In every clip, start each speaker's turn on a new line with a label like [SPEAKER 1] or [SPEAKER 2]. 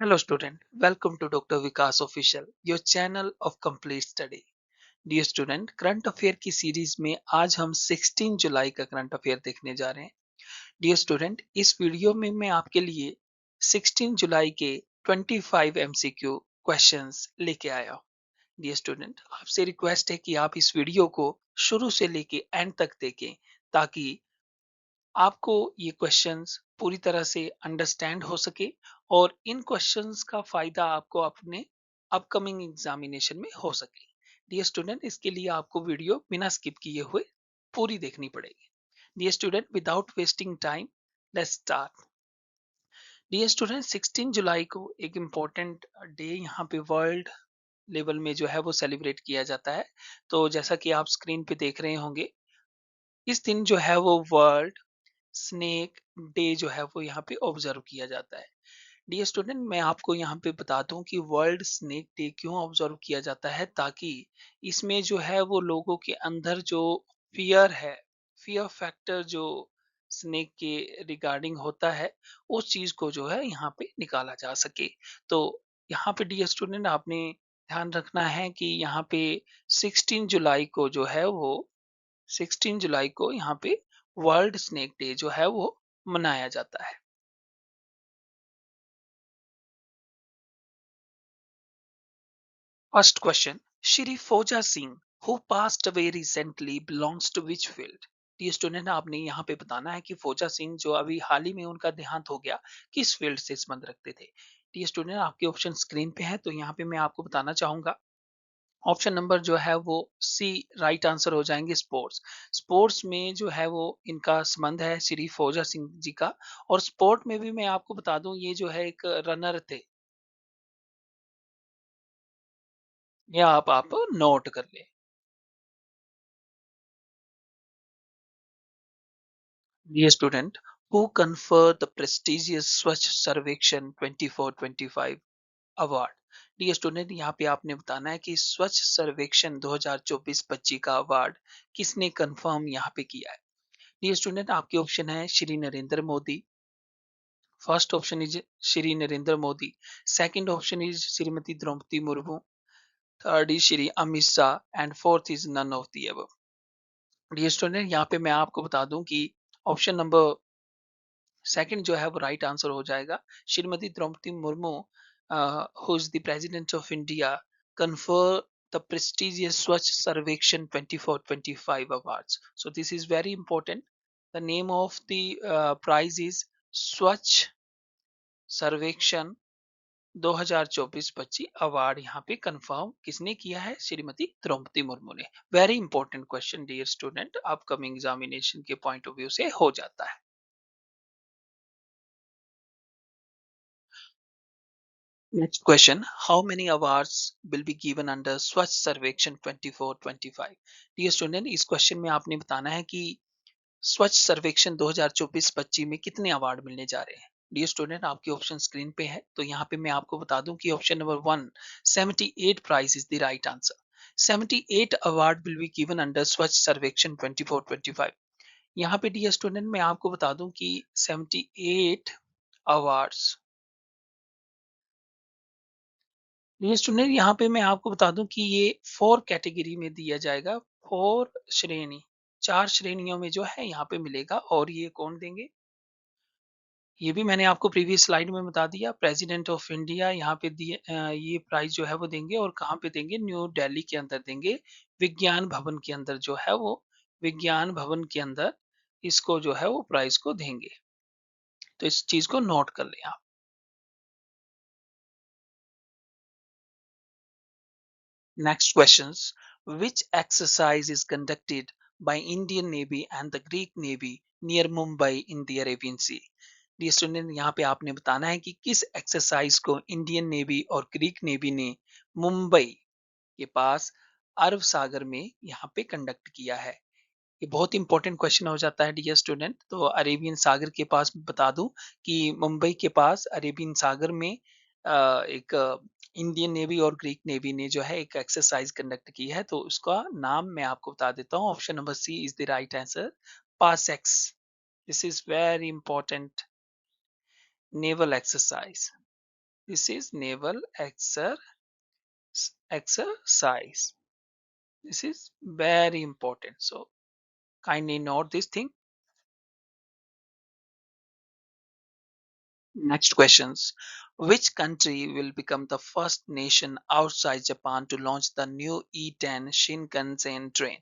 [SPEAKER 1] Hello student, welcome to Dr. Vikas Official, your channel of complete study. Dear student, current affair की series में आज हम 16 जुलाई का current affair देखने जा रहे हैं. डियर स्टूडेंट, इस वीडियो में मैं आपके लिए 16 जुलाई के 25 एमसीक्यू क्वेश्चंस लेके आया हूँ. डियर स्टूडेंट, आपसे रिक्वेस्ट है कि आप इस वीडियो को शुरू से लेके एंड तक देखें ताकि आपको ये क्वेश्चंस पूरी तरह से अंडरस्टैंड हो सके और इन क्वेश्चंस का फायदा आपको अपने अपकमिंग एग्जामिनेशन में हो सके. डियर स्टूडेंट, इसके लिए आपको वीडियो बिना स्किप किए हुए पूरी देखनी पड़ेगी. Dear student, without wasting time, let's start. Dear student, 16 जुलाई को एक इम्पोर्टेंट डे यहाँ पे वर्ल्ड लेवल में जो है वो सेलिब्रेट किया जाता है. तो जैसा कि आप स्क्रीन पे देख रहे होंगे, इस दिन जो है वो वर्ल्ड स्नेक डे जो है वो यहाँ पे ऑब्जर्व किया जाता है. डियर स्टूडेंट, मैं आपको यहाँ पे बता दूं कि वर्ल्ड स्नेक डे क्यों ऑब्जर्व किया जाता है, ताकि इसमें जो है वो लोगों के अंदर जो फियर है, फियर फैक्टर जो स्नेक के रिगार्डिंग होता है, उस चीज को जो है यहाँ पे निकाला जा सके. तो यहाँ पे डियर स्टूडेंट, आपने ध्यान रखना है कि यहाँ पे 16 जुलाई को जो है वो 16 जुलाई को यहाँ पे वर्ल्ड स्नेक डे जो है वो मनाया जाता है. First question, Shri Fauja Singh who passed away recently belongs to which field. ये स्टूडेंट, आपने यहाँ पे बताना है कि फोजा सिंह जो अभी हाल ही में उनका देहांत हो गया, किस फील्ड से संबंध रखते थे. ये स्टूडेंट, आपके ऑप्शन स्क्रीन पे है, तो यहाँ पे मैं आपको बताना चाहूंगा. ऑप्शन नंबर जो है वो सी राइट आंसर हो जाएंगे, स्पोर्ट्स. स्पोर्ट्स में जो है वो इनका संबंध है श्री फौजा सिंह जी का. और स्पोर्ट में भी मैं आपको बता दूं, ये जो है एक रनर थे. ये आप नोट कर ले. Dear student, who conferred the prestigious Swachh Sarvekshan 24-25 award. Dear student, यहाँ पे आपने बताना है कि स्वच्छ सर्वेक्षण 2024-25 का अवार्ड किसने कंफर्म यहाँ पे किया है. डियर स्टूडेंट, आपके ऑप्शन है Shri Narendra Modi. First option is Shri Narendra Modi. Second option is Shrimati Draupadi Murmu. Third is Shri Amit Shah and fourth is none of the above. Dear student, यहाँ पे मैं आपको बता दूं कि ऑप्शन नंबर सेकंड जो है वो राइट आंसर हो जाएगा. Shrimati Draupadi Murmu, who is the president of India, confer the prestigious Swachh Sarvekshan 24-25 awards. So this is very important. The name of the prize is Swachh सर्वेक्षण 2024-25 अवार्ड यहाँ पे कंफर्म किसने किया है? श्रीमती द्रौपदी मुर्मू ने. Very important question dear student, upcoming examination के point of view से हो जाता है. Next question, how many awards will be given under Swachh Sarvekshan 24-25? Dear student, इस क्वेश्चन में आपने बताना है कि स्वच्छ सर्वेक्षण 2024-25 में कितने अवार्ड मिलने जा रहे हैं. डियर स्टूडेंट, आपके ऑप्शन स्क्रीन पे है, तो यहाँ पे मैं आपको बता दूं कि option number 1, 78 prize is the right answer. 78 award will be given under Swachh Sarvekshan 24-25. यहाँ पे डियर स्टूडेंट, मैं आपको बता दूं कि 78 अवार्ड्स. ये स्टूडेंट, यहाँ पे मैं आपको बता दूं कि ये 4 कैटेगरी में दिया जाएगा. 4 श्रेणी, 4 श्रेणियों में जो है यहाँ पे मिलेगा. और ये कौन देंगे, ये भी मैंने आपको प्रीवियस स्लाइड में बता दिया. प्रेसिडेंट ऑफ इंडिया यहाँ पे दिए, ये प्राइज जो है वो देंगे. और कहाँ पे देंगे? न्यू दिल्ली के अंदर देंगे, विज्ञान भवन के अंदर जो है वो, विज्ञान भवन के अंदर इसको जो है वो प्राइज को देंगे. तो इस चीज को नोट कर लें आप. Next questions. Which exercise is conducted by Indian Navy and the Greek Navy near Mumbai in the Arabian Sea? Dear student, यहाँ पे आपने बताना है कि किस एक्सरसाइज को इंडियन नेवी और ग्रीक नेवी ने मुंबई के पास अरब सागर में यहाँ पे कंडक्ट किया है. ये बहुत इंपॉर्टेंट क्वेश्चन हो जाता है डियर स्टूडेंट. तो अरेबियन सागर के पास बता दूं कि मुंबई के पास अरेबियन सागर में एक इंडियन नेवी और ग्रीक नेवी ने जो है एक एक्सरसाइज कंडक्ट की है. तो उसका नाम मैं आपको बता देता हूँ. Option number C is the right answer, PASSEX. This is very important naval exercise. This is naval exercise. This is very important. So kindly note this thing. Next questions. Which country will become the first nation outside Japan to launch the new E10 Shinkansen train?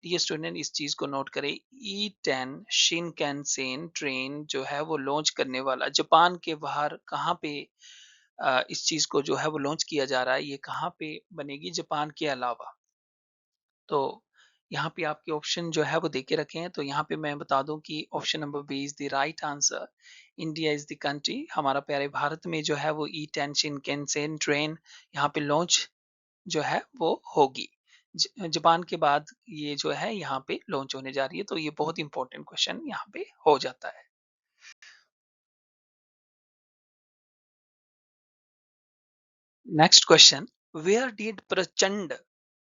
[SPEAKER 1] Dear student, इस चीज को note करें। E10 Shinkansen train जो है वो launch करने वाला Japan के बाहर कहाँ पे इस चीज को जो है वो लॉन्च किया जा रहा है, ये कहाँ पे बनेगी जापान के अलावा। तो यहाँ पे आपके ऑप्शन जो है वो दे के रखे हैं। तो यहाँ पे मैं बता दूं कि option number B is the right answer. India is the country, हमारा प्यारे भारत में जो है वो E10 शिनकेनसेन ट्रेन यहाँ पे लॉन्च जो है वो होगी। जापान के बाद ये जो है यहाँ पे लॉन्च होने जा रही है। तो ये बहुत इंपॉर्टेंट क्वेश्चन यहाँ पे हो जाता है। नेक्स्ट क्वेश्चन, वेयर डिड प्रचंड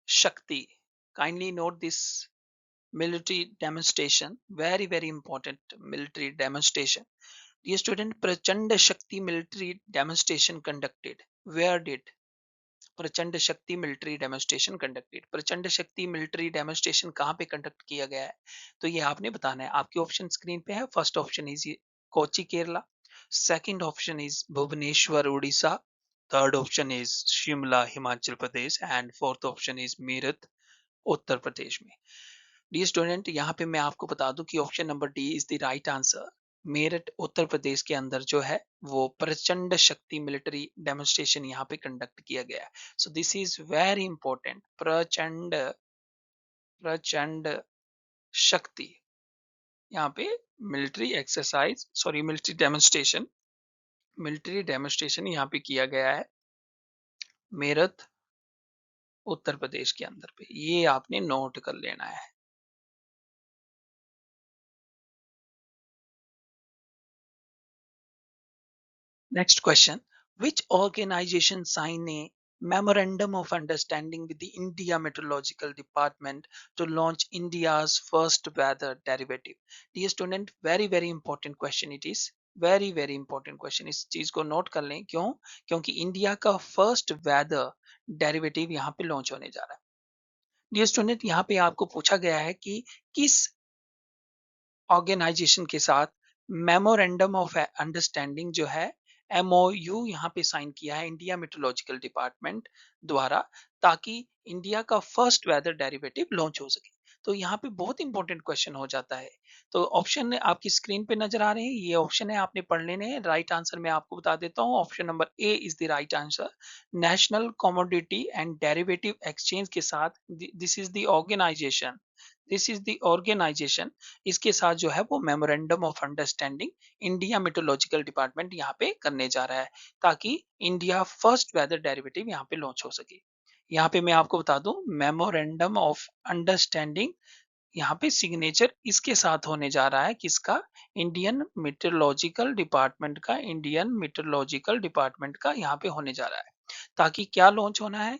[SPEAKER 1] शक्ति, kindly note this military demonstration, very important military demonstration. Dear student, prachand shakti military demonstration conducted, where did प्रचंड शक्ति मिलिट्री डेमोन्स्ट्रेशन कंडक्टेड, प्रचंड शक्ति मिलिट्री डेमोन्स्ट्रेशन कहाँ पे कंडक्ट किया गया है? तो ये आपने बताना है। आपके ऑप्शन स्क्रीन पे है। First option is Kochi Kerala, second option is Bhubaneswar Orissa, third option is Shimla Himachal Pradesh and fourth option is Meerut Uttar Pradesh में। डी स्टूडेंट, यहाँ पे मैं आपको बता दूं कि option number D is the right answer. Meerut Uttar Pradesh के अंदर जो है वो प्रचंड शक्ति मिलिट्री डेमोन्स्ट्रेशन यहाँ पे कंडक्ट किया गया है। So this is very important. प्रचंड प्रचंड शक्ति, यहाँ पे मिलिट्री डेमोन्स्ट्रेशन यहाँ पे किया गया है मेरठ उत्तर प्रदेश के अंदर पे। ये आपने नोट कर लेना है। Next question. Which organization signed a memorandum of understanding with the India Meteorological Department to launch India's first weather derivative? Dear student, very important question it is. very important question। इस चीज को note कर लें। क्यों? क्योंकि India का first weather derivative यहाँ पे लॉन्च होने जा रहा है। डियर स्टूडेंट, यहाँ पे आपको पूछा गया है कि किस ऑर्गेनाइजेशन के साथ मेमोरेंडम ऑफ अंडरस्टैंडिंग जो है MOU यहाँ पे साइन किया है इंडिया मेट्रोलॉजिकल डिपार्टमेंट द्वारा, ताकि इंडिया का फर्स्ट वेदर डेरिवेटिव लॉन्च हो सके। तो यहाँ पे बहुत इंपॉर्टेंट क्वेश्चन हो जाता है। तो ऑप्शन आपकी स्क्रीन पे नजर आ रहे हैं, ये ऑप्शन है, आपने पढ़ लेने हैं। राइट आंसर मैं आपको बता देता हूँ। Option number A is the right answer. National commodity and derivative exchange के साथ दिस इज द ऑर्गेनाइजेशन, इसके साथ जो है वो memorandum of understanding India meteorological department यहाँ पे करने जा रहा है, ताकि इंडिया फर्स्ट वेदर डेरिवेटिव यहाँ पे लॉन्च हो सके। यहाँ पे मैं आपको बता दूं, मेमोरेंडम ऑफ अंडरस्टैंडिंग यहाँ पे सिग्नेचर इसके साथ होने जा रहा है। किसका? इंडियन मेट्रोलॉजिकल डिपार्टमेंट का यहाँ पे होने जा रहा है, ताकि क्या लॉन्च होना है?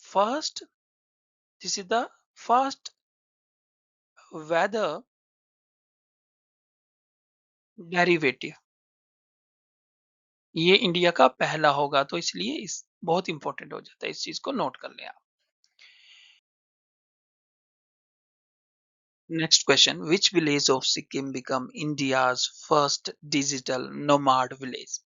[SPEAKER 1] First, this is the first weather derivative, ये इंडिया का पहला होगा। तो इसलिए इस बहुत इंपॉर्टेंट हो जाता है, इस चीज को नोट कर लें आप। Next question, which village of Sikkim become India's first digital nomad village?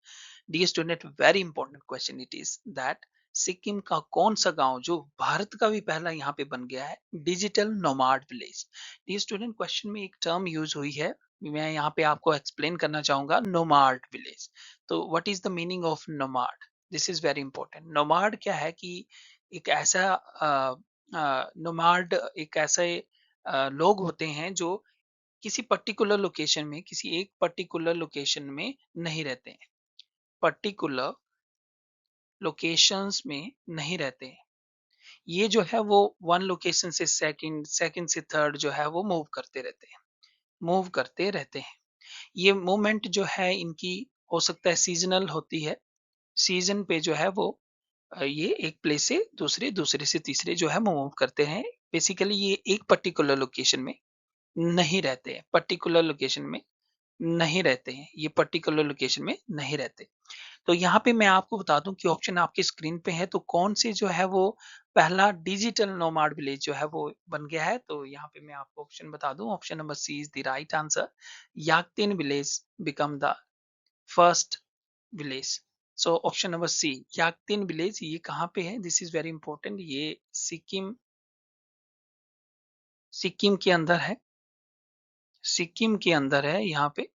[SPEAKER 1] Dear student, very important question it is that Sikkim का कौन सा गांव जो भारत का भी पहला यहाँ पे बन गया है digital nomad village? Dear student, question में एक टर्म यूज हुई है, मैं यहाँ पे आपको एक्सप्लेन करना चाहूंगा, नोमाड विलेज। तो what is the meaning of nomad? This is very important. Nomad क्या है कि एक ऐसा नोमाड एक ऐसे लोग होते हैं जो किसी पर्टिकुलर लोकेशन में, किसी एक पर्टिकुलर लोकेशन में नहीं रहते हैं, पर्टिकुलर लोकेशंस में नहीं रहते हैं। ये जो है वो वन लोकेशन से सेकंड, सेकंड से थर्ड जो है वो मूव करते रहते हैं। ये मूवमेंट जो है इनकी हो सकता है सीजनल होती है। सीजन पे जो है वो ये एक प्लेस से दूसरे, दूसरे से तीसरे जो है मूव करते हैं। बेसिकली ये एक पर्टिकुलर लोकेशन में नहीं रहते हैं, पर्टिकुलर लोकेशन में नहीं रहते हैं, ये पर्टिकुलर लोकेशन में नहीं रहते। तो यहाँ पे मैं आपको बता दूं कि ऑप्शन आपकी स्क्रीन पे है, तो कौन से जो है वो पहला डिजिटल नोमाड विलेज जो है वो बन गया है। तो यहाँ पे मैं आपको ऑप्शन बता दूं, option number C is the right answer. Yakten village become the first village. So option number C Yakten village, ये कहाँ पे है, दिस इज वेरी इंपॉर्टेंट, ये सिक्किम, सिक्किम के अंदर है, सिक्किम के अंदर है यहाँ पे।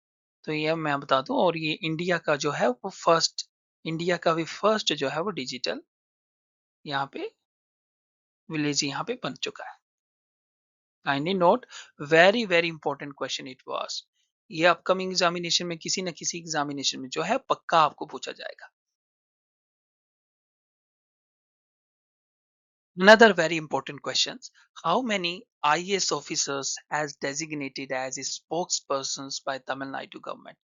[SPEAKER 1] तो ये मैं बता दूं, और ये इंडिया का जो है वो फर्स्ट, इंडिया का भी फर्स्ट जो है वो डिजिटल यहाँ पे विलेज यहाँ पे बन चुका है। Kindly note, very very important question it was. ये अपकमिंग एग्जामिनेशन में किसी न किसी एग्जामिनेशन में जो है पक्का आपको पूछा जाएगा। Another very important questions. How many IAS officers as designated as spokespersons by Tamil Nadu government?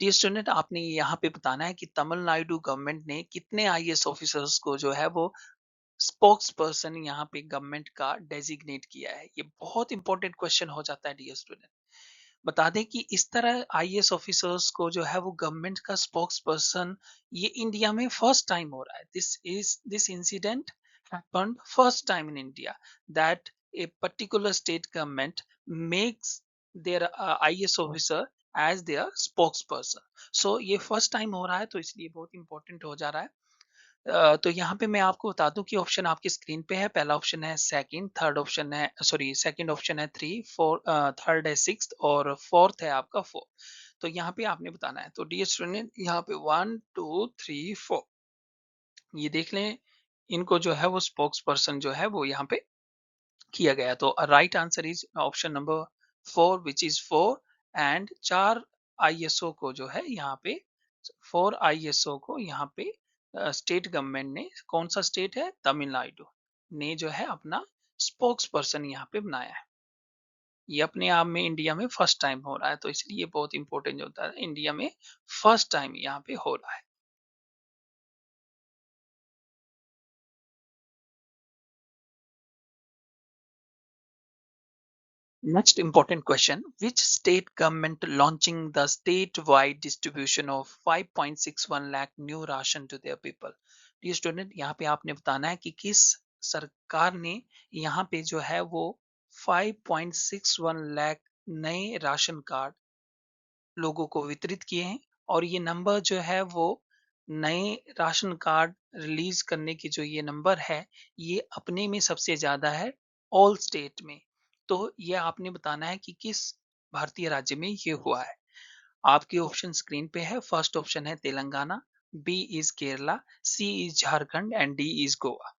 [SPEAKER 1] Dear student, आपने यहाँ पे बताना है कि तमिलनाडु गवर्नमेंट ने कितने आईएएस ऑफिसर्स को जो है वो स्पोक्स पर्सन यहाँ पे गवर्नमेंट का डेजिग्नेट किया है। ये बहुत इंपॉर्टेंट क्वेश्चन हो जाता है डियर स्टूडेंट। बता दें कि इस तरह आईएएस ऑफिसर्स को जो है वो गवर्नमेंट का स्पोक्स पर्सन, ये इंडिया में फर्स्ट टाइम हो रहा है। This incident happened first time in India that a particular state government makes their IAS officer as their spokesperson. So ये फर्स्ट टाइम हो रहा है, तो इसलिए बहुत इंपॉर्टेंट हो जा रहा है। तो यहाँ पे मैं आपको बता दूं कि ऑप्शन आपकी स्क्रीन पे है। पहला ऑप्शन है सेकंड, थर्ड ऑप्शन है, सॉरी सेकंड ऑप्शन है थ्री, फोर, थर्ड है सिक्स्थ, और फोर्थ है आपका फोर। तो यहाँ पे आपने बताना है। तो डियर स्टूडेंट, यहाँ पे वन टू थ्री फोर, ये देख लें, इनको जो है वो स्पोक्स पर्सन जो है वो यहाँ पे किया गया। तो right answer is option number four which is four. And चार आईएसओ को जो है यहाँ पे, फोर आईएसओ को यहाँ पे स्टेट गवर्नमेंट ने, कौन सा स्टेट है, तमिलनाडु ने जो है अपना स्पोक्स पर्सन यहाँ पे बनाया है। ये अपने आप में इंडिया में फर्स्ट टाइम हो रहा है, तो इसलिए बहुत इंपॉर्टेंट होता है, इंडिया में फर्स्ट टाइम यहाँ पे हो रहा है। Next important question. Which state government launching the statewide distribution of 5.61 lakh new ration to their people? Dear student, यहाँ पे आपने बताना है कि किस सरकार ने यहाँ पे जो है वो 5.61 लाख नए राशन कार्ड लोगों को वितरित किए हैं। और ये नंबर जो है वो नए राशन कार्ड रिलीज करने की जो ये नंबर है, ये अपने में सबसे ज्यादा है ऑल स्टेट में। तो ये आपने बताना है कि किस भारतीय राज्य में ये हुआ है। आपके ऑप्शन स्क्रीन पे है। फर्स्ट ऑप्शन है Telangana, B is Kerala, C is Jharkhand and D is Goa.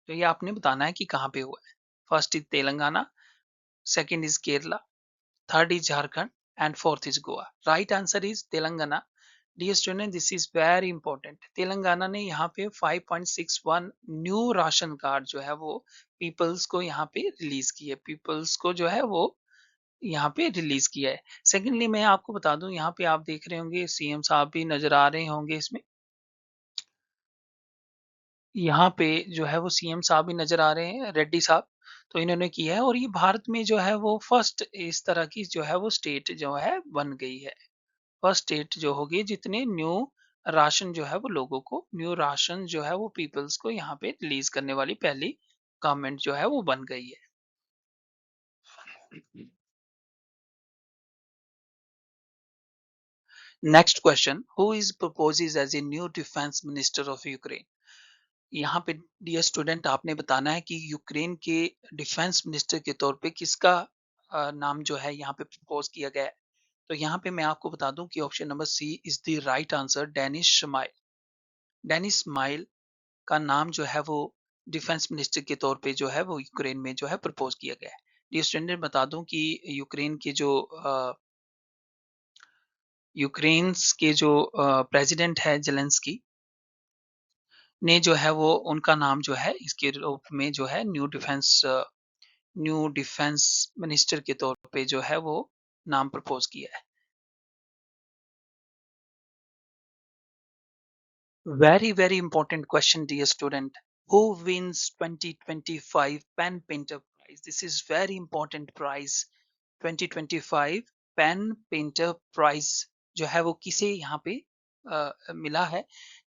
[SPEAKER 1] तो ये आपने बताना है कि कहाँ पे हुआ है। First is Telangana, second is Kerala, third is Jharkhand, and fourth is Goa. Right answer is Telangana. Dear student, this is very important. Telangana ने यहाँ पे 5.61 न्यू राशन कार्ड जो है वो पीपल्स को यहाँ पे रिलीज किया है, पीपल्स को जो है वो यहाँ पे रिलीज किया है। सेकेंडली मैं आपको बता दूं, यहाँ पे आप देख रहे होंगे सीएम साहब भी नजर आ रहे होंगे इसमें, यहाँ पे जो है वो सीएम साहब भी नजर आ रहे हैं, रेड्डी साहब। तो इन्होंने किया है, और ये भारत में जो है वो फर्स्ट इस तरह की जो है वो स्टेट जो है बन गई है। फर्स्ट स्टेट जो होगी जितने न्यू राशन जो है वो लोगों को, न्यू राशन जो है वो पीपल्स को यहाँ पे रिलीज करने वाली पहली गवर्नमेंट जो है वो बन गई है। Next question, who is proposes as a new defence minister of Ukraine? यहाँ पे डियर स्टूडेंट आपने बताना है कि यूक्रेन के डिफेंस मिनिस्टर के तौर पे किसका नाम जो है यहाँ पे प्रपोज किया गया है। तो यहाँ पे मैं आपको बता दूं कि option number C is the right answer, Denys Shmyhal. Denys Shmyhal का नाम जो है वो डिफेंस मिनिस्टर के तौर पे जो है वो यूक्रेन में जो है प्रपोज किया गया है। डियर स्टूडेंट बता दूं कि यूक्रेन के जो प्रेसिडेंट है जेलेंस्की ने जो है वो उनका नाम जो है इसके रूप में जो है न्यू डिफेंस मिनिस्टर के तौर पे जो है वो नाम प्रपोज किया है। Very, very important question, dear student. Who wins 2025 Pen Painter Prize? This is very important prize. 2025 Pen Painter Prize जो है वो किसे यहाँ पे मिला है।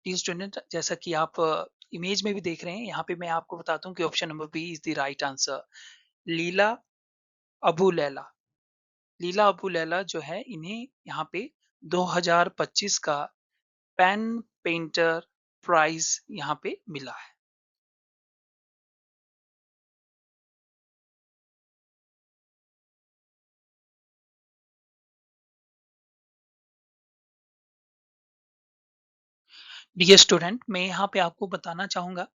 [SPEAKER 1] डियर स्टूडेंट, जैसा कि आप इमेज में भी देख रहे हैं, यहाँ पे मैं आपको बताता हूँ कि option number B is the right answer. Leila Aboulela. Leila Aboulela जो है, इन्हें यहाँ पे 2025 का पेन पेंटर प्राइज यहाँ पे मिला है। डियर स्टूडेंट, मैं यहाँ पे आपको बताना चाहूंगा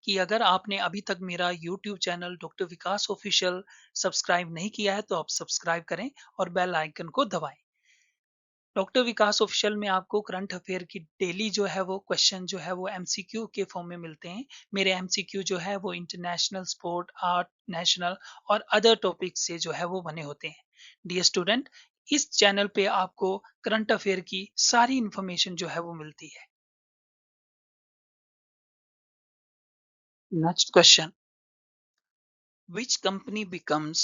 [SPEAKER 1] कि अगर आपने अभी तक मेरा यूट्यूब चैनल डॉक्टर विकास ऑफिशियल सब्सक्राइब नहीं किया है, तो आप सब्सक्राइब करें और बेल आइकन को दबाएं। डॉक्टर विकास ऑफिशियल में आपको करंट अफेयर की डेली जो है वो क्वेश्चन जो है वो एमसीक्यू के फॉर्म में मिलते हैं। मेरे एमसीक्यू जो है वो इंटरनेशनल, स्पोर्ट, आर्ट, नेशनल और अदर टॉपिक से जो है वो बने होते हैं। डियर स्टूडेंट, इस चैनल पे आपको करंट अफेयर की सारी इंफॉर्मेशन जो है वो मिलती है। Next question, which company becomes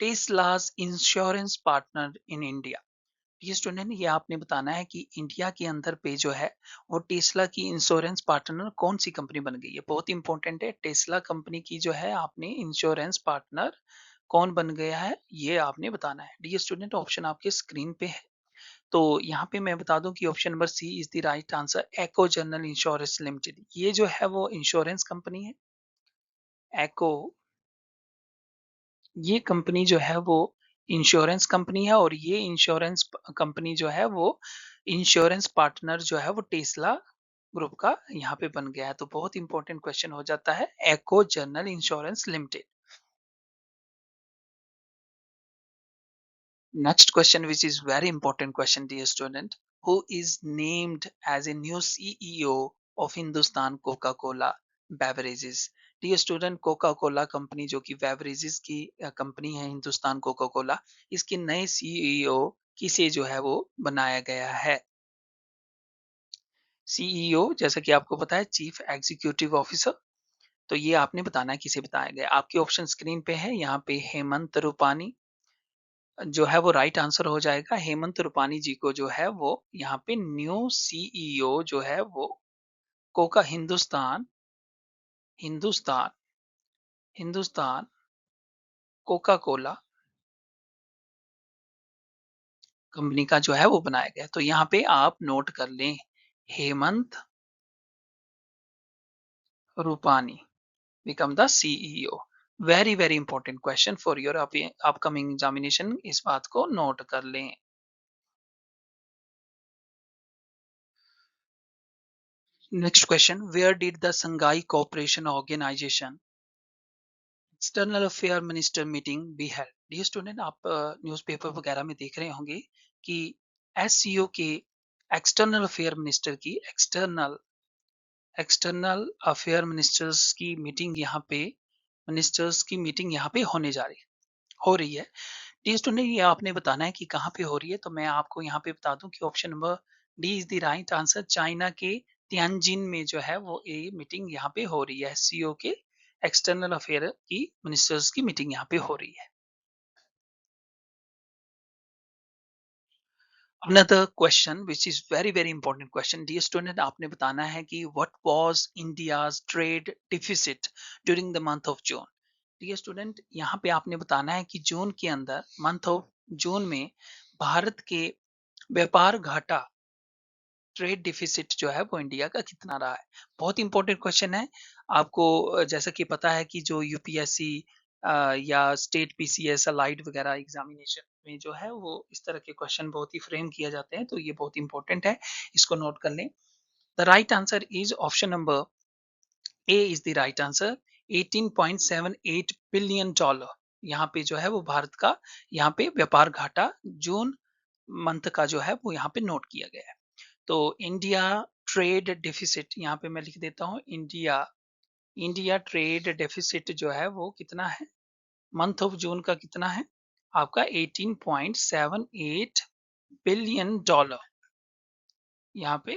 [SPEAKER 1] Tesla's insurance partner in India? ये स्टूडेंट, ये आपने बताना है कि इंडिया के अंदर पे जो है वो टेस्ला की इंश्योरेंस पार्टनर कौन सी कंपनी बन गई है। बहुत इंपॉर्टेंट है, टेस्ला कंपनी की जो है आपने इंश्योरेंस पार्टनर कौन बन गया है, ये आपने बताना है। डियर स्टूडेंट, ऑप्शन आपके स्क्रीन पे है। तो यहाँ पे मैं बता दूं कि option number C is the right answer, Acko general insurance limited. ये जो है वो इंश्योरेंस कंपनी है। एको, ये कंपनी जो है वो इंश्योरेंस कंपनी है, और ये इंश्योरेंस कंपनी जो है वो इंश्योरेंस पार्टनर जो है वो टेस्ला ग्रुप का यहाँ पे बन गया है। तो बहुत इंपॉर्टेंट क्वेश्चन हो जाता है, Acko general insurance limited. Next question, which is very important question, dear student. Who is named as a new CEO of Hindustan Coca-Cola Beverages? Dear student, Coca-Cola company जो कि बेवरेजेस की कंपनी है, Hindustan Coca Cola, इसके नए CEO किसे जो है वो बनाया गया है। सीईओ जैसा कि आपको पता है, चीफ एग्जीक्यूटिव ऑफिसर। तो ये आपने बताना है किसे बताया गया। आपके ऑप्शन स्क्रीन पे है, यहाँ पे हेमंत रूपानी जो है वो राइट आंसर हो जाएगा। हेमंत रूपानी जी को जो है वो यहाँ पे न्यू सीईओ जो है वो Coca Hindustan Hindustan Hindustan Coca Cola company का जो है वो बनाया गया। तो यहाँ पे आप नोट कर लें, Hemant Rupani become the CEO। Very very important question for your upcoming examination, इस बात को नोट कर लें। Next question, where did the Shanghai cooperation organisation external affair minister meeting be held? Dear student, आप न्यूज़पेपर वगैरह में देख रहे होंगे कि एससीओ के एक्सटर्नल अफेयर मिनिस्टर की एक्सटर्नल अफेयर मिनिस्टर्स की मीटिंग यहाँ पे होने जा रही हो रही है। डियर स्टूडेंट, ये आपने बताना है कि कहाँ पे हो रही है। तो मैं आपको यहाँ पे बता दूं कि option number D is the right answer. China के तियानजिन में जो है वो ये मीटिंग यहाँ पे हो रही है, सीओ के एक्सटर्नल अफेयर की मिनिस्टर्स की मीटिंग यहाँ पे हो रही है। Another question which is very very important question, dear student, आपने बताना है कि what was India's trade deficit during the month of June. Dear student, यहाँ पे आपने बताना है कि जून के अंदर, मंथ ऑफ जून में भारत के व्यापार घाटा, ट्रेड डिफिसिट जो है वो इंडिया का कितना रहा है। बहुत इंपॉर्टेंट क्वेश्चन है। आपको जैसा कि पता है कि जो यूपीएससी या स्टेट पीसीएस अलाइड वगैरह एग्जामिनेशन में जो है वो इस तरह के क्वेश्चन बहुत ही फ्रेम किया जाते हैं। तो ये बहुत इंपॉर्टेंट है, इसको नोट कर लें। The right answer is option number A is the right answer. 18.78 billion dollar यहाँ पे जो है वो भारत का यहाँ पे व्यापार घाटा जून मंथ का जो है वो यहाँ पे नोट किया गया है। तो इंडिया ट्रेड डेफिसिट यहाँ पे मैं लिख देता हूँ, इंडिया इंडिया ट्रेड डेफिसिट जो है वो कितना है, मंथ ऑफ जून का कितना है आपका, 18.78 बिलियन डॉलर यहाँ पे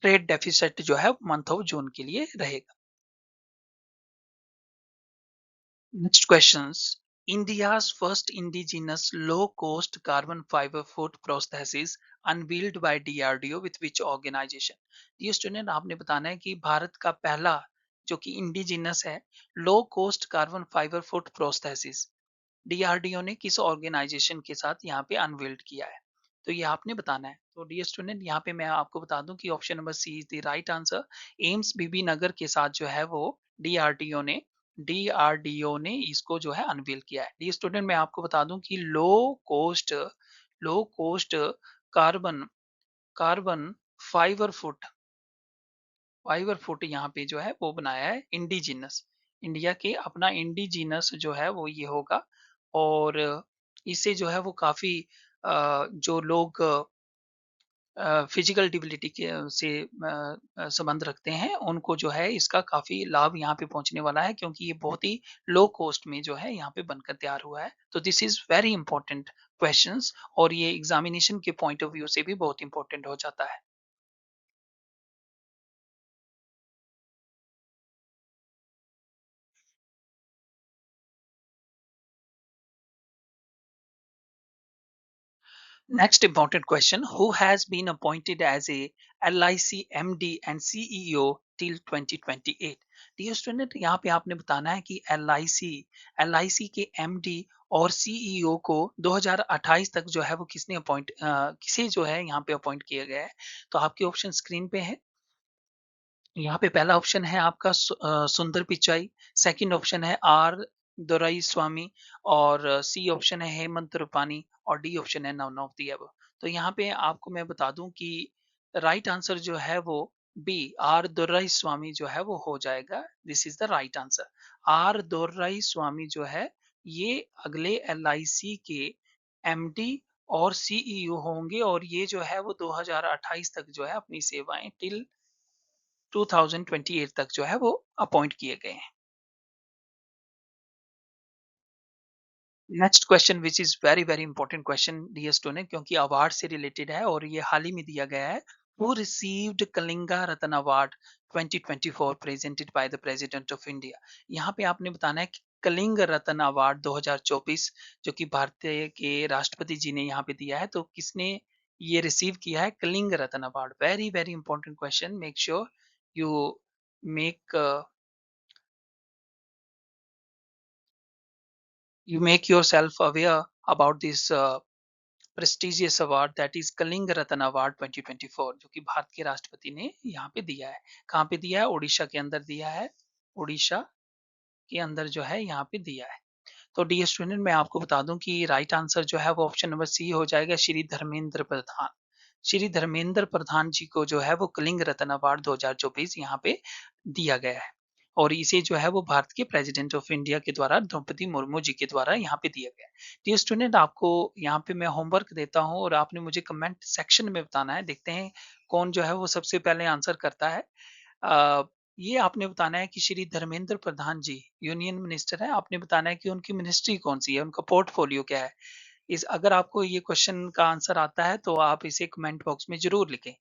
[SPEAKER 1] ट्रेड डेफिसिट जो है मंथ ऑफ जून के लिए रहेगा। Next questions, India's first indigenous low-cost carbon fiber food prosthesis unveiled by DRDO with which organization? ये स्टूडेंट आपने बताना है कि भारत का पहला जो कि इंडिजिनस है लो coast carbon fibre foot prosthesis DRDO ने किस ऑर्गेनाइजेशन के साथ यहाँ पे अनवेल्ड किया है, तो ये आपने बताना है। तो डियर स्टूडेंट यहाँ पे मैं आपको बता दूं कि option number C is the right answer. AIIMS Bibinagar के साथ जो है वो डीआरडीओ ने डीआरडीओ ने इसको जो है अनवील किया है। डियर स्टूडेंट मैं आपको बता दूं कि लो coast carbon carbon fibre foot fibre foot यहाँ पे जो है वो बनाया है इंडिजिनस, इंडिया के अपना इंडिजिनस जो है वो ये होगा। और इससे जो है वो काफी जो लोग फिजिकल डिबिलिटी के से संबंध रखते हैं उनको जो है इसका काफी लाभ यहाँ पे पहुंचने वाला है, क्योंकि ये बहुत ही लो कॉस्ट में जो है यहाँ पे बनकर तैयार हुआ है। तो this is very important questions, और ये एग्जामिनेशन के पॉइंट ऑफ व्यू से भी बहुत इंपॉर्टेंट हो जाता है। Next important question: who has been appointed as a LIC MD and CEO till 2028? Dear student यहाँ पे आपने बताना है कि एल आई सी के एमडी और सीईओ को 2028 तक जो है वो किसे जो है यहाँ पे अपॉइंट किया गया है। तो आपके ऑप्शन स्क्रीन पे है। यहाँ पे पहला ऑप्शन है आपका सुंदर पिचाई, सेकंड ऑप्शन है आर दोराई स्वामी, और सी ऑप्शन है हेमंत रूपानी, और डी ऑप्शन है नन ऑफ दी अबव। तो यहाँ पे आपको मैं बता दूं कि राइट आंसर जो है वो बी आर दोराई स्वामी जो है वो हो जाएगा। This is the right answer. R Doraiswamy जो है ये अगले एलआईसी के एमडी और सीईओ होंगे, और ये जो है वो 2028 तक जो है अपनी सेवाएं टिल 2028 तक जो है वो अपॉइंट किए गए हैं। Next question which is very very important question dear student, क्योंकि अवार्ड से रिलेटेड है और ये हाल ही में दिया गया है। Who received Kalinga Ratna award 2024 presented by the president of India? यहाँ पे आपने बताना है कि कलिंग रत्न अवार्ड 2024 जो कि भारतीय के राष्ट्रपति जी ने यहाँ पे दिया है, तो किसने ये रिसीव किया है Kalinga Ratna award? Very very important question, make sure you make you make yourself aware about this prestigious award, that is Kalinga Ratna award 2024 जो कि भारत के राष्ट्रपति ने यहाँ पे दिया है। कहाँ पे दिया है? उड़ीसा के अंदर दिया है। उड़ीसा के अंदर जो है यहाँ पे दिया है। तो डियर स्टूडेंट मैं आपको बता दूं कि राइट आंसर जो है वो ऑप्शन नंबर सी हो जाएगा, श्री धर्मेंद्र प्रधान। श्री धर्मेंद्र प्रधान जी को जो है वो कलिंग रत्न अवार्ड 2024 यहाँ पे दिया गया है, और इसे जो है वो भारत के प्रेसिडेंट ऑफ इंडिया के द्वारा द्रौपदी मुर्मू जी के द्वारा यहाँ पे दिया गया है। डियर स्टूडेंट आपको यहाँ पे मैं होमवर्क देता हूँ और आपने मुझे कमेंट सेक्शन में बताना है, देखते हैं कौन जो है वो सबसे पहले आंसर करता है। अ, ये आपने बताना है कि श्री धर्मेंद्र प्रधान जी यूनियन मिनिस्टर है, आपने बताना है कि उनकी मिनिस्ट्री कौन सी है, उनका पोर्टफोलियो क्या है। इस अगर आपको ये क्वेश्चन का आंसर आता है तो आप इसे कमेंट बॉक्स में जरूर लिखें।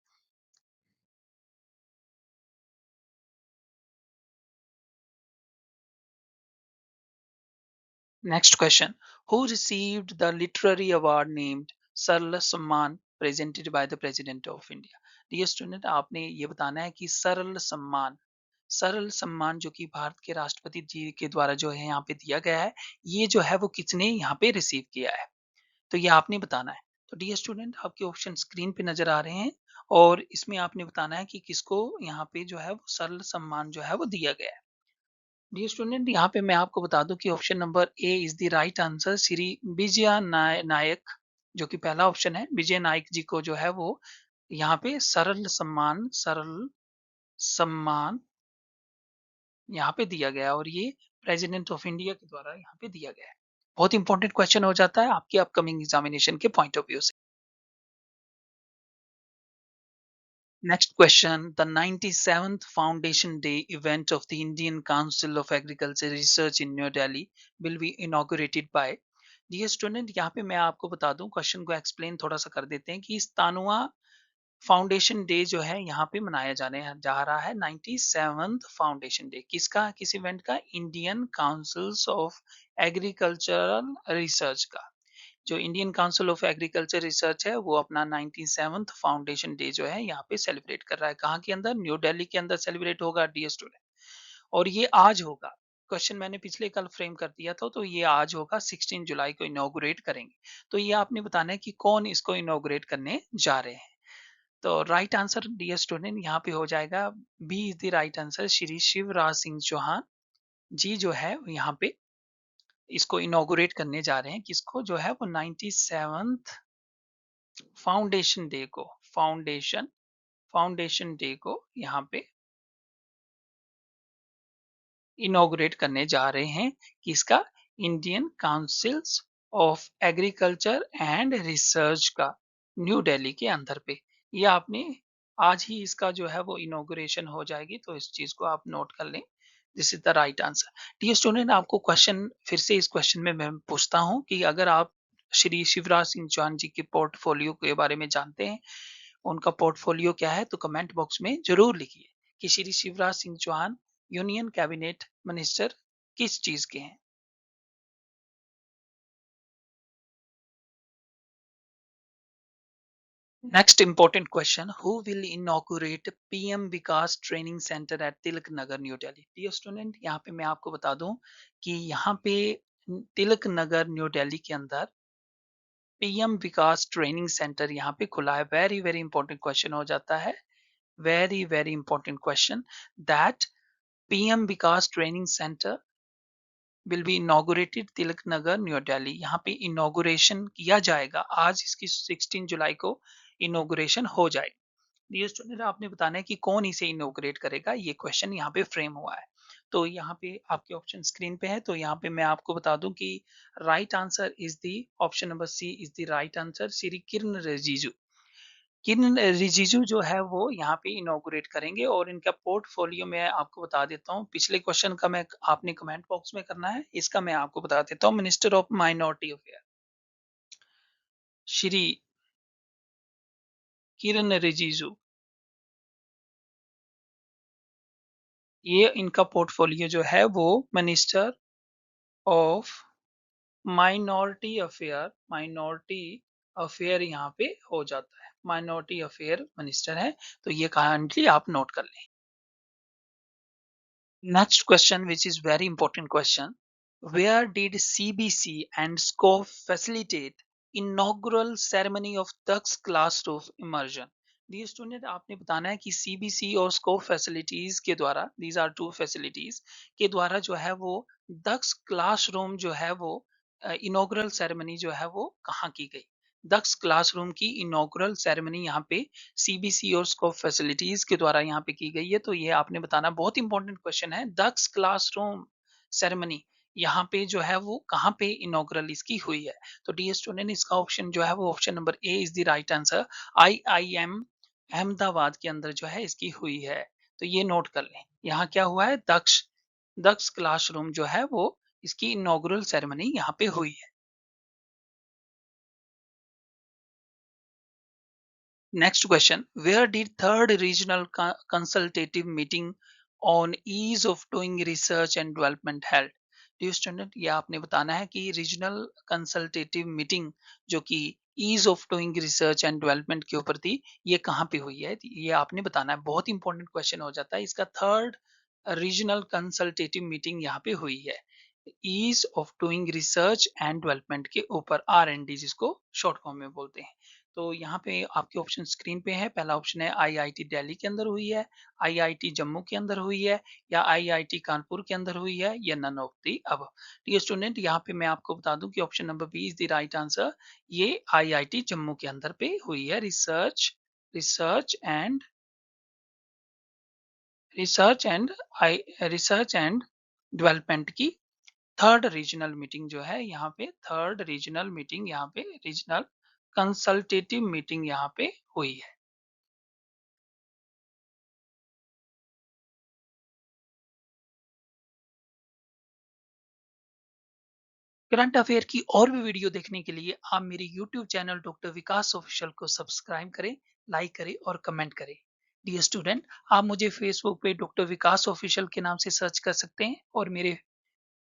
[SPEAKER 1] Next question: who received the literary award named Sarala Samman presented by the president of India? Dear student आपने ये बताना है कि सरल सम्मान जो कि भारत के राष्ट्रपति जी के द्वारा जो है यहाँ पे दिया गया है, ये जो है वो किसने यहाँ पे रिसीव किया है, तो ये आपने बताना है। तो डियर स्टूडेंट आपके ऑप्शन स्क्रीन पे नजर आ रहे हैं, और इसमें आपने बताना है कि किसको यहाँ पे जो है वो सरल सम्मान जो है वो दिया गया है। डियर स्टूडेंट यहाँ पे मैं आपको बता दूं कि option number A is the right answer. Shri Vijaya Nayak जो कि पहला ऑप्शन है, विजय नायक जी को जो है वो यहाँ पे सरल सम्मान यहाँ पे दिया गया, और ये प्रेसिडेंट ऑफ इंडिया के द्वारा यहाँ पे दिया गया है। बहुत इंपॉर्टेंट क्वेश्चन हो जाता है आपकी अपकमिंग एग्जामिनेशन के पॉइंट ऑफ व्यू से। Next question: the 97th Foundation Day event of the Indian Council of Agriculture Research in New Delhi will be inaugurated by? Dear student यहाँ पे मैं आपको बता दूं, क्वेश्चन को एक्सप्लेन थोड़ा सा कर देते हैं कि स्थानुआ फाउंडेशन डे जो है यहाँ पे मनाया जाने जा रहा है 97th फाउंडेशन डे। किसका? किस इवेंट का? Indian councils of agricultural research का। जो Indian council of agriculture research है वो अपना 97th फाउंडेशन डे जो है यहाँ पे सेलिब्रेट कर रहा है। कहाँ के अंदर? न्यू दिल्ली के अंदर सेलिब्रेट होगा डियर स्टूडेंट। और ये आज होगा। क्वेश्चन मैंने पिछले कल फ्रेम कर दिया था, तो ये आज होगा, 16 जुलाई को इनॉग्रेट करेंगे। तो ये आपने बताना है कि कौन इसको इनॉग्रेट करने जा रहे हैं। तो राइट आंसर डियर स्टूडेंट यहाँ पे हो जाएगा, B is the right answer, Shri Shivraj Singh Chouhan ji जो है यहाँ पे इसको इनॉग्रेट करने जा रहे हैं। किसको? जो है वो 97th फाउंडेशन डे को, फाउंडेशन डे को यहाँ पे इनॉग्रेट करने जा रहे हैं। किसका? Indian councils of agriculture and research का, न्यू दिल्ली के अंदर पे। ये आपने आज ही इसका जो है वो इनॉग्रेशन हो जाएगी, तो इस चीज को आप नोट कर लें। This is the right answer. Dear student, आपको क्वेश्चन फिर से इस क्वेश्चन में मैं पूछता हूं कि अगर आप श्री शिवराज सिंह चौहान जी के पोर्टफोलियो के बारे में जानते हैं, उनका पोर्टफोलियो क्या है, तो कमेंट बॉक्स में जरूर लिखिए कि Shri Shivraj Singh Chouhan union cabinet minister किस चीज के हैं। Next important question, who will inaugurate PM Vikas training centre at Tilak Nagar new Delhi. Dear student, यहाँ पे मैं आपको बता दूं कि यहाँ पे तिलक नगर न्यू दिल्ली के अंदर पीएम विकास ट्रेनिंग सेंटर यहाँ पे खुला है। वेरी वेरी इंपॉर्टेंट क्वेश्चन हो जाता है, very very important question, that PM Vikas training centre will be inaugurated Tilak Nagar new Delhi. यहाँ पे इनॉग्रेशन किया जाएगा आज, इसकी 16 जुलाई को इनॉग्रेशन हो जाएगा। डियर स्टूडेंट, आपने बताना है कि कौन इसे इनॉग्रेट करेगा, ये क्वेश्चन यहाँ पे फ्रेम हुआ है। तो यहाँ पे आपके ऑप्शन स्क्रीन पे है, तो यहाँ पे मैं आपको बता दूं कि right answer is the option number C is the right answer, Shri Kiren Rijiju. Kiren Rijiju जो है वो यहाँ पे इनॉग्रेट करेंगे। और इनका पोर्टफोलियो मैं आपको बता देता हूँ, पिछले क्वेश्चन का मैं आपने कमेंट बॉक्स में करना है, इसका मैं आपको बता देता हूँ। Minister of minority affair Shri Kiren Rijiju, ये इनका पोर्टफोलियो जो है वो मिनिस्टर ऑफ माइनॉरिटी अफेयर यहाँ पे हो जाता है, माइनॉरिटी अफेयर मिनिस्टर है। तो ये काइंडली आप नोट कर लें। Next question, which is very important question. Where did CBC and SCOPE facilitate inaugural ceremony of Dux classroom immersion? Dear student, आपने बताना है कि CBC और SCOPE facilities के द्वारा, these are two facilities के द्वारा जो है वो Dux classroom जो है वो इनॉग्रल सेरेमनी जो है वो कहाँ की गई। दक्ष क्लासरूम की इनॉग्रल सेरेमनी यहाँ पे सीबीसी और स्कोप फैसिलिटीज के द्वारा यहाँ पे की गई है। तो ये आपने बताना, बहुत इंपॉर्टेंट क्वेश्चन है। दक्ष क्लासरूम सेरेमनी यहाँ पे जो है वो कहाँ पे इनॉग्रल इसकी हुई है। तो डियर स्टूडेंट, इसका ऑप्शन जो है वो option number A is the right answer, IIM Ahmedabad के अंदर जो है इसकी हुई है। तो ये नोट कर लें, यहाँ क्या हुआ है, दक्ष दक्ष क्लासरूम जो है वो इसकी इनॉग्रल सेरेमनी यहाँ पे हुई है। Next question, where did third regional consultative meeting on ease of doing research and development held? Dear student, ये आपने बताना है कि रीजनल कंसल्टेटिव मीटिंग जो कि ease of doing research and development के ऊपर थी, ये कहाँ पे हुई है, ये आपने बताना है। बहुत इंपॉर्टेंट क्वेश्चन हो जाता है। इसका थर्ड रीजनल कंसल्टेटिव मीटिंग यहाँ पे हुई है ease of doing research and development के ऊपर, R&D जिसको शॉर्ट फॉर्म में बोलते हैं। तो यहाँ पे आपके ऑप्शन स्क्रीन पे है। पहला ऑप्शन है आईआईटी दिल्ली के अंदर हुई है, आईआईटी जम्मू के अंदर हुई है, या आईआईटी कानपुर के अंदर हुई है, या नन ऑफ दी अब। डियर स्टूडेंट, यहाँ पे मैं आपको बता दूं कि option number B is the right answer, ये आईआईटी जम्मू के अंदर पे हुई है। Research and research and research and development की थर्ड रीजनल मीटिंग जो है यहाँ पे, थर्ड रीजनल मीटिंग यहाँ पे, रीजनल कंसल्टेटिव मीटिंग यहाँ पे हुई है। करंट अफेयर की और भी वीडियो देखने के लिए आप मेरे यूट्यूब चैनल डॉक्टर विकास ऑफिशियल को सब्सक्राइब करें, लाइक करें और कमेंट करें। डियर स्टूडेंट, आप मुझे फेसबुक पे डॉक्टर विकास ऑफिशियल के नाम से सर्च कर सकते हैं, और मेरे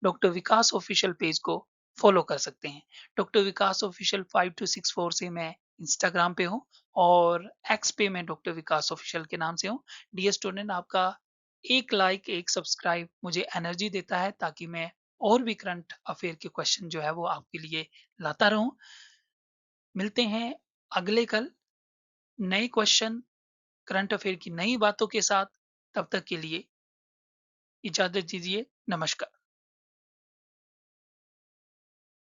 [SPEAKER 1] डॉक्टर विकास ऑफिशियल पेज को फॉलो कर सकते हैं। डॉक्टर विकास ऑफिशियल 5264 से मैं इंस्टाग्राम पे हूँ और एक्स पे मैं डॉक्टर विकास ऑफिशियल के नाम से हूँ। डियर स्टूडेंट, आपका एक लाइक, एक सब्सक्राइब मुझे एनर्जी देता है ताकि मैं और भी करंट अफेयर के क्वेश्चन जो है वो आपके लिए लाता रहूं। मिलते हैं अगले कल नए क्वेश्चन, करंट अफेयर की नई बातों के साथ। तब तक के लिए इजाजत दीजिए। नमस्कार।